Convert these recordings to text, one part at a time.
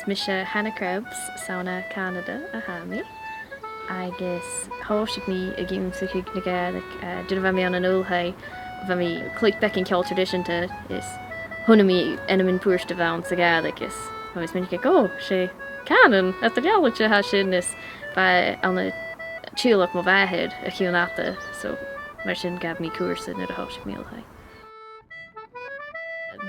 Misha Hannah Krebs, sauna Canada a Hami. Agus háisig mí a giúmsachaidh na Gaelic, dúirt bheith mé an an-uiridh, bheith mí clúig becin ceol tradiisiúnta is thuna mí enamín puairste bheann sa Gaelic is. Bheith mé go sé canan at a gealaigh ha sin is bheith anna tíolach mo bheithéad a cùmnachadh, so mar sin gab mí cùrsa na a háisig mí uilthigh.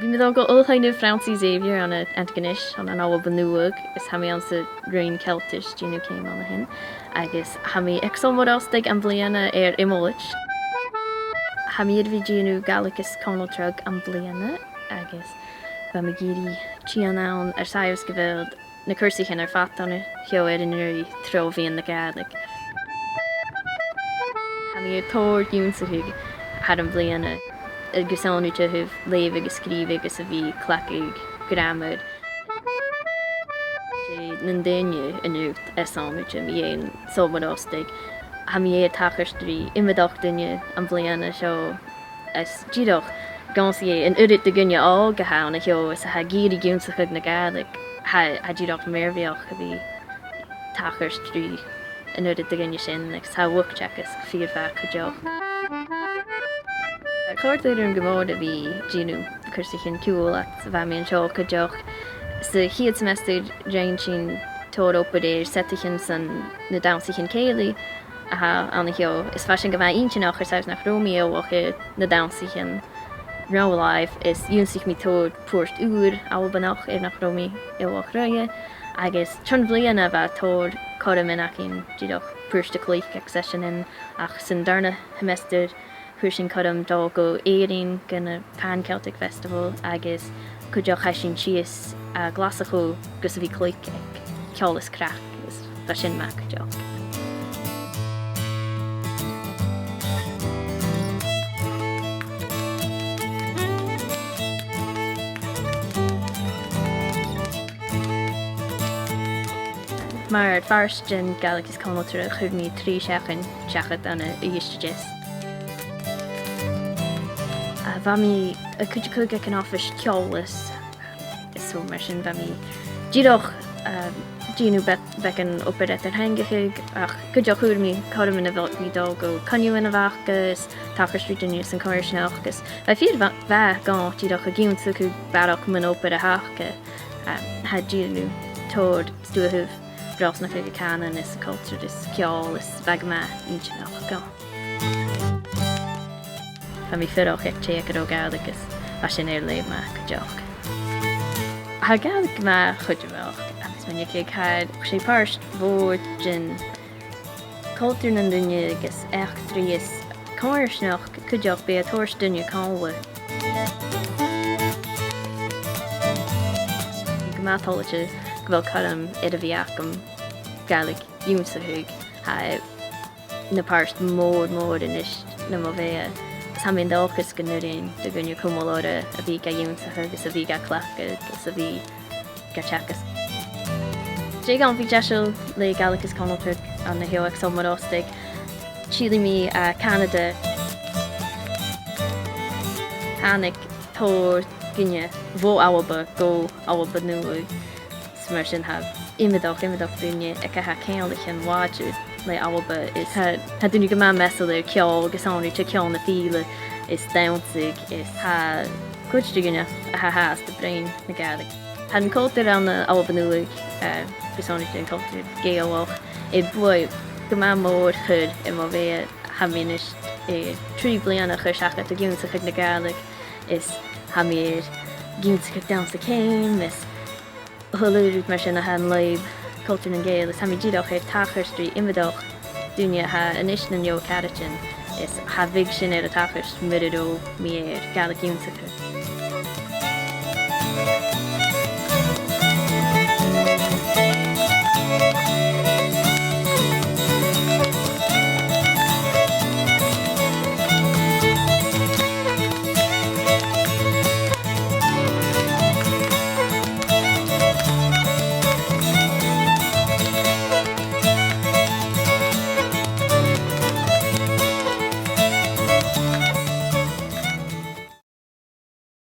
Bhí mé go Oilthigh nu Francis Xavier an antagonis an Alba Nuadh is ha mé an sa rinn Celtis díú céim an hin, agus ha mé Sabhal Mòr Ostaig an Bliadhna iomlaid. Ha mé bhí díú Gaelic is Conaltradh an Bliadhna, agus bheith mé géirí tíanán saibhs go bhfuil na cùrsaí chin fatanna theo in tróbhíon na Gaelic. Ha mé tóir giúmsachaidh had an Bliadhna agus anúte thuh léamh agus scríomh agus a bhí clacaigh gramad. Na daine inniu anúte mí éon Sabhal Mòr Ostaig. Ha mí Tachartasan Gàidhlig an Bliadhna seo as díoch gansaí an-uiridh de gunne á Gàidheal na theo is a ha géirí giúmsachaidh na Gaelic ha díoch mérbheoch a bhí Tachartasan an-uiridh de gunne sin agus ha bhuachteachas fíormheach go deoch. Chláirtear an gomód a bhí díú cùrsa chin ciúil at bheith mé an seo go deoch. Sa chiad semester drain sin tóir obair setachin san na damsa chin céalaí a anna cheo is fashion go bheith intinach ar saibhs nach Romeo ó na damsa chin rálaibh is dúnsach mí tóir puairt Alba Nuadh ar nach Romí éhach roie agus tron bliana bheith tóir chodam in acin díoch puairste clíoch ag session in ach san darna semester Pushing chodam dá go éirín gona Celtic Festival agus go deoch sin sios a glasachú gus a bhí clúig ag ceollas crach gus bheith sin meach deoch. Mar farstin den Gaelic is Conaltradh chuir mí trí seachan teachad anna iomlaid. Bheith mí a chuide ag an áfis ceollas is so mar sin bheith mí díoch díú becin obair ar hangaigh ach go deoch chuir mí chodam in a bhil mí dá go coniú in a bhagus Tachartasan san cóirsneach agus bheith fiad bheith gá díoch a giúnsa chu barach man obair a hacha ha díú tóir stúthh brasna chu go canan is cultúr is ceol is bheith me intinach gá. Ha mí firoch ag téachad ó Gaelic is bheith sin ar léamh meach go deoch. Ha Gaelic me chuide bhealach agus man ag caid sé páirst bhór gin cultúr na duine agus eachtarí is cóirsneach go deoch be a tóirs duine còmhla. Go mátháilte go bhfuil chodam iad a bhí acham Gaelic dúmsachaidh ha na páirst mór inis na mo bhéa. Tá mé dóchas go nuirín do gunne cùmhla a bhí ga dúmsacha agus a bhí ga clacha agus a bhí ga teachas. Dé gan bhí deisiil le Gaelic is Conaltradh an na heoach Sabhal Mòr Ostaig. Síla mí a Canada. Hánig tóir gunne bhó Alba go Alba Nuadh mar sin ha imimeach duine ag ha céalaich an bháidir le Alba is ha duine go má measal ar ceol agus anú te ceol na fíle is damsaigh is ha chuide gunne a ha háas de Brein na Gaelic. Ha an cultúr an na Alba Nuadh gus anú an cultúr Gaelach I buid go má mór chud I má bheith ha minis trí bliana chu seachad a giúnsachaidh na Gaelic is ha mér giúnsachaidh damsa céim is Hulúrúd mar sin a ha an leib cultúr na Gael is ha mí díoch ag Tachartasan imimeach duine ha anis na neo caratin is ha bhig sin ar a Tachartasan midó mí ar Gaelic dúnsachaidh.